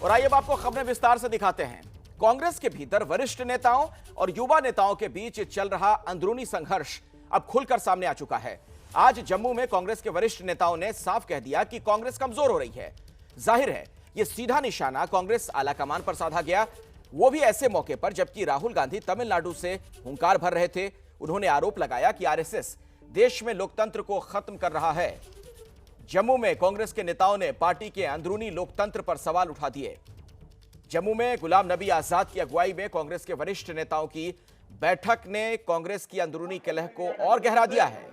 और आइए अब आपको खबरें विस्तार से दिखाते हैं। कांग्रेस के भीतर वरिष्ठ नेताओं और युवा नेताओं के बीच चल रहा अंदरूनी संघर्ष अब खुलकर सामने आ चुका है। आज जम्मू में कांग्रेस के वरिष्ठ नेताओं ने साफ कह दिया कि कांग्रेस कमजोर हो रही है। जाहिर है यह सीधा निशाना कांग्रेस आलाकमान पर साधा गया, वो भी ऐसे मौके पर जबकि राहुल गांधी तमिलनाडु से हुंकार भर रहे थे। उन्होंने आरोप लगाया कि आरएसएस देश में लोकतंत्र को खत्म कर रहा है। जम्मू में कांग्रेस के नेताओं ने पार्टी के अंदरूनी लोकतंत्र पर सवाल उठा दिए। जम्मू में गुलाम नबी आजाद की अगुवाई में कांग्रेस के वरिष्ठ नेताओं की बैठक ने कांग्रेस की अंदरूनी कलह को और गहरा दिया है।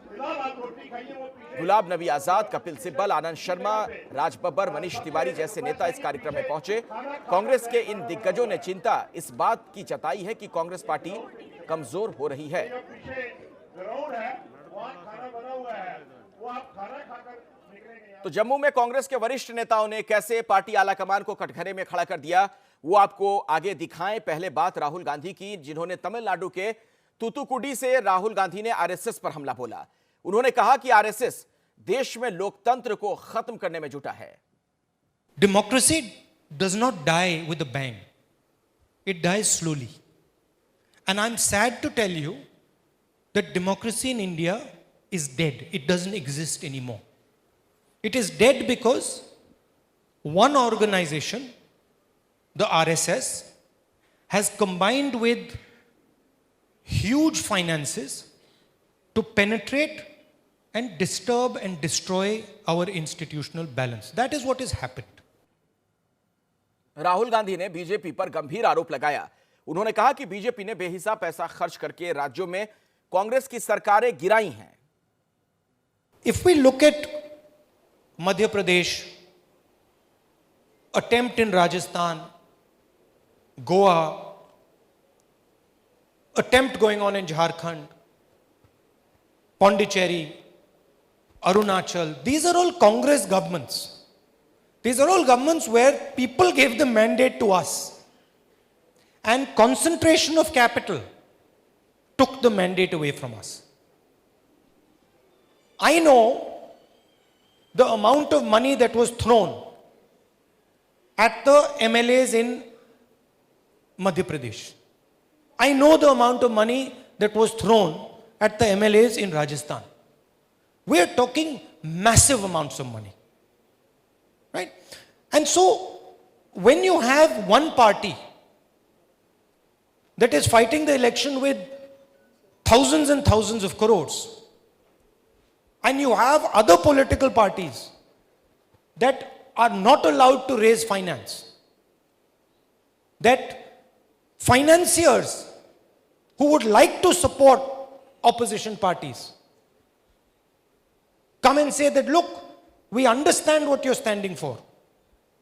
गुलाम नबी आजाद, कपिल सिब्बल, आनंद शर्मा, राज बब्बर, मनीष तिवारी जैसे नेता इस कार्यक्रम में पहुंचे। कांग्रेस के इन दिग्गजों ने चिंता इस बात की जताई है कि कांग्रेस पार्टी कमजोर हो रही है। तो जम्मू में कांग्रेस के वरिष्ठ नेताओं ने कैसे पार्टी आलाकमान को कटघरे में खड़ा कर दिया, वो आपको आगे दिखाएं। पहले बात राहुल गांधी की, जिन्होंने तमिलनाडु के तूतुकुडी से राहुल गांधी ने आरएसएस पर हमला बोला। उन्होंने कहा कि आरएसएस देश में लोकतंत्र को खत्म करने में जुटा है। Democracy does not die with a bang, it dies slowly, and I am sad to tell you that democracy in India is dead. It doesn't exist anymore. It is dead because one organization, the RSS, has combined with huge finances to penetrate and disturb and destroy our institutional balance. That is what has happened. Rahul Gandhi ने BJP पर गंभीर आरोप लगाया। उन्होंने कहा कि BJP ने बेहिसाब पैसा खर्च करके राज्यों में कांग्रेस की सरकारें गिराई हैं। If we look at Madhya Pradesh, attempt in Rajasthan, Goa, attempt going on in Jharkhand, Pondicherry, Arunachal, these are all Congress governments. These are all governments where people gave the mandate to us, and concentration of capital took the mandate away from us. I know the amount of money that was thrown at the MLAs in Madhya Pradesh. I know the amount of money that was thrown at the MLAs in Rajasthan. We are talking massive amounts of money, right? And so when you have one party that is fighting the election with thousands and thousands of crores, and you have other political parties that are not allowed to raise finance, that financiers who would like to support opposition parties come and say that, look, we understand what you're standing for,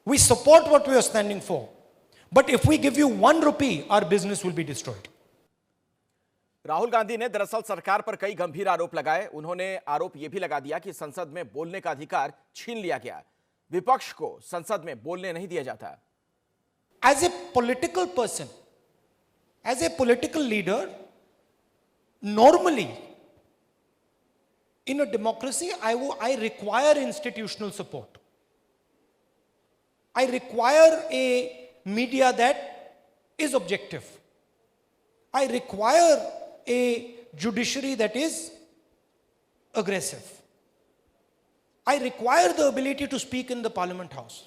we support what we are standing for, but if we give you 1 rupee, our business will be destroyed. Rahul Gandhi ने दरअसल सरकार पर कई गंभीर आरोप लगाए। उन्होंने आरोप यह भी लगा दिया कि संसद में बोलने का अधिकार छीन लिया गया, विपक्ष को संसद में बोलने नहीं दिया जाता। As a political person, as a political leader, normally in a democracy, I require institutional support. I require a media that is objective. I require a judiciary that is aggressive. I require the ability to speak in the Parliament House.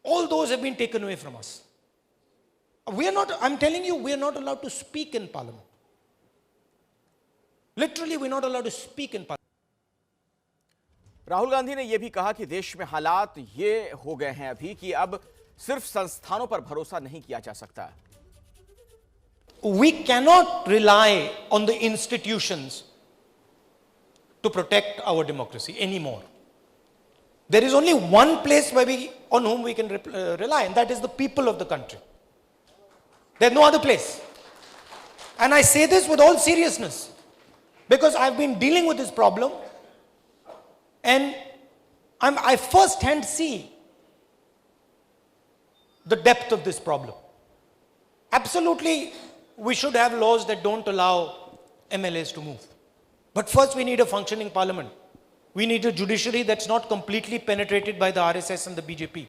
All those have been taken away from us. We are not, I'm telling you, we are not allowed to speak in Parliament. Literally, we're not allowed to speak in Parliament. Rahul Gandhi ने यह भी कहा कि देश में हालात ये हो गए हैं अभी कि अब सिर्फ संस्थानों पर भरोसा नहीं किया जा सकता। We cannot rely on the institutions to protect our democracy anymore. There is only one place on whom we can rely, and that is the people of the country. There's no other place. And I say this with all seriousness because I've been dealing with this problem, and I firsthand see the depth of this problem. Absolutely, we should have laws that don't allow MLAs to move. But first, we need a functioning parliament. We need a judiciary that's not completely penetrated by the RSS and the BJP.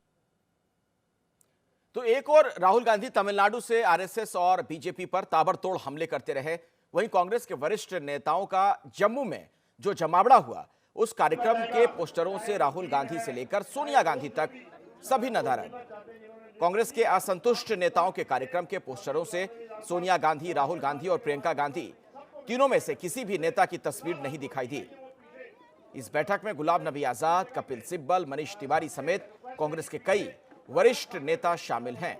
तो एक और राहुल गांधी तमिलनाडु से RSS और BJP पर ताबड़तोड़ हमले करते रहे, वहीं कांग्रेस के वरिष्ठ नेताओं का जम्मू में जो जमावड़ा हुआ, उस कार्यक्रम के पोस्टरों से राहुल गांधी से लेकर सोनिया गांधी तक सभी नदारद। कांग्रेस के असंतुष्ट नेताओं के कार्यक्रम के पोस्टरों से सोनिया गांधी, राहुल गांधी और प्रियंका गांधी तीनों में से किसी भी नेता की तस्वीर नहीं दिखाई दी। इस बैठक में गुलाम नबी आजाद, कपिल सिब्बल, मनीष तिवारी समेत कांग्रेस के कई वरिष्ठ नेता शामिल हैं।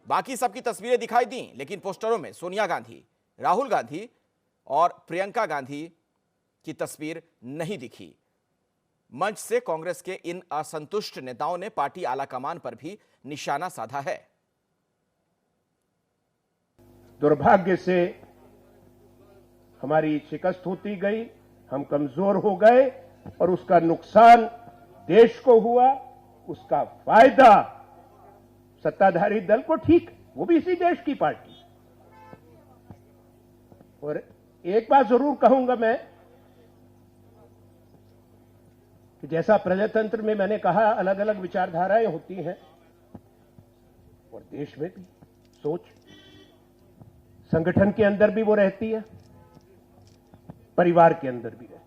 बाकी सबकी तस्वीरें दिखाई दी, लेकिन पोस्टरों में सोनिया गांधी, राहुल गांधी और प्रियंका गांधी की तस्वीर नहीं दिखी। मंच से कांग्रेस के इन असंतुष्ट नेताओं ने पार्टी आलाकमान पर भी निशाना साधा है। दुर्भाग्य से हमारी शिकस्त होती गई, हम कमजोर हो गए और उसका नुकसान देश को हुआ, उसका फायदा सत्ताधारी दल को, ठीक, वो भी इसी देश की पार्टी। और एक बात जरूर कहूंगा मैं कि जैसा प्रजातंत्र में मैंने कहा अलग अलग विचारधाराएं होती हैं, और देश में भी सोच, संगठन के अंदर भी वो रहती है, परिवार के अंदर भी रहती है।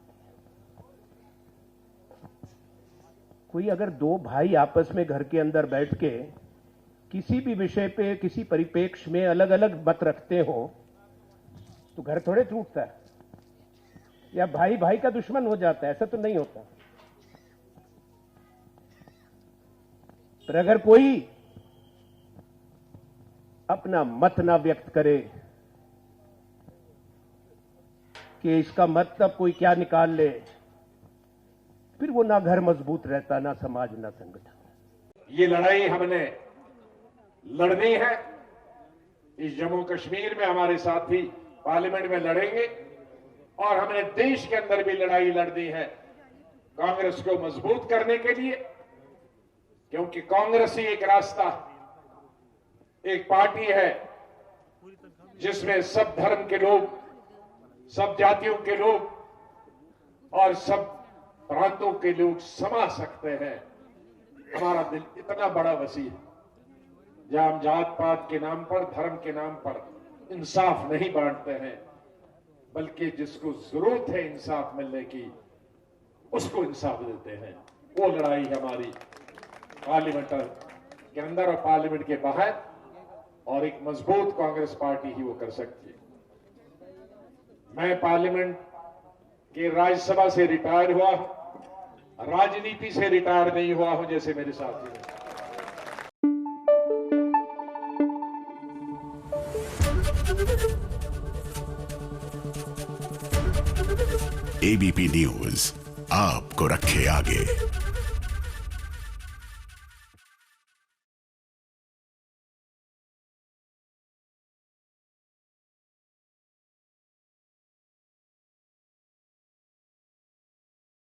कोई अगर दो भाई आपस में घर के अंदर बैठ के किसी भी विषय पे, किसी परिप्रेक्ष्य में अलग अलग मत रखते हो तो घर थोड़े टूटता है या भाई भाई का दुश्मन हो जाता है, ऐसा तो नहीं होता। पर अगर कोई अपना मत ना व्यक्त करे कि इसका मतलब कोई क्या निकाल ले, फिर वो ना घर मजबूत रहता, ना समाज, ना संगठन। ये लड़ाई हमने लड़नी है। इस जम्मू कश्मीर में हमारे साथी पार्लियामेंट में लड़ेंगे और हमने देश के अंदर भी लड़ाई लड़नी है कांग्रेस को मजबूत करने के लिए, क्योंकि कांग्रेस ही एक रास्ता, एक पार्टी है जिसमें सब धर्म के लोग, सब जातियों के लोग और सब प्रांतों के लोग समा सकते हैं। हमारा दिल इतना बड़ा वसी है, जहां हम जात पात के नाम पर, धर्म के नाम पर इंसाफ नहीं बांटते हैं, बल्कि जिसको जरूरत है इंसाफ मिलने की, उसको इंसाफ देते हैं। वो लड़ाई हमारी पार्लियामेंट के अंदर और पार्लियामेंट के बाहर, और एक मजबूत कांग्रेस पार्टी ही वो कर सकती है। मैं पार्लियामेंट के राज्यसभा से रिटायर हुआ हूं, राजनीति से रिटायर नहीं हुआ हूं जैसे मेरे साथी हैं। एबीपी न्यूज आपको रखे आगे।